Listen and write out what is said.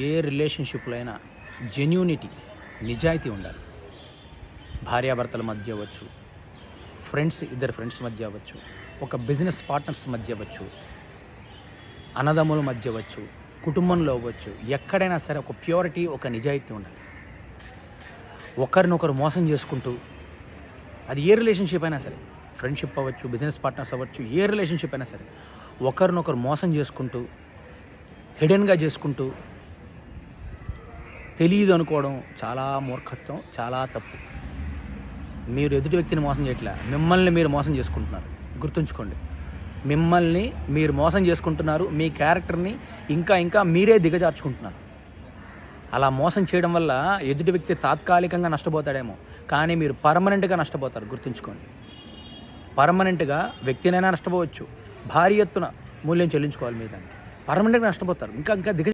ఏ రిలేషన్షిప్లో అయినా జెన్యూనిటీ, నిజాయితీ ఉండాలి. భార్యాభర్తల మధ్య అవ్వచ్చు, ఇద్దరు ఫ్రెండ్స్ మధ్య అవ్వచ్చు, ఒక బిజినెస్ పార్ట్నర్స్ మధ్య అవ్వచ్చు, అన్నదమ్ముల మధ్య అవ్వచ్చు, కుటుంబంలో అవ్వచ్చు, ఎక్కడైనా సరే ఒక ప్యూరిటీ, ఒక నిజాయితీ ఉండాలి. ఒకరినొకరు మోసం చేసుకుంటూ, అది ఏ రిలేషన్షిప్ అయినా సరే, ఫ్రెండ్షిప్ అవ్వచ్చు, బిజినెస్ పార్ట్నర్స్ అవ్వచ్చు, ఏ రిలేషన్షిప్ అయినా సరే, ఒకరినొకరు మోసం చేసుకుంటూ, హిడెన్గా చేసుకుంటూ, తెలియదు అనుకోవడం చాలా మూర్ఖత్వం, చాలా తప్పు. మీరు ఎదుటి వ్యక్తిని మోసం చేయట్లే, మిమ్మల్ని మీరు మోసం చేసుకుంటున్నారు. గుర్తుంచుకోండి, మిమ్మల్ని మీరు మోసం చేసుకుంటున్నారు. మీ క్యారెక్టర్ని ఇంకా మీరే దిగజార్చుకుంటున్నారు. అలా మోసం చేయడం వల్ల ఎదుటి వ్యక్తి తాత్కాలికంగా నష్టపోతాడేమో, కానీ మీరు పర్మనెంట్గా నష్టపోతారు. గుర్తుంచుకోండి, పర్మనెంట్గా వ్యక్తినైనా నష్టపోవచ్చు, భారీ ఎత్తున మూల్యం చెల్లించుకోవాలి. మీరు దానికి పర్మనెంట్గా నష్టపోతారు. ఇంకా దిగ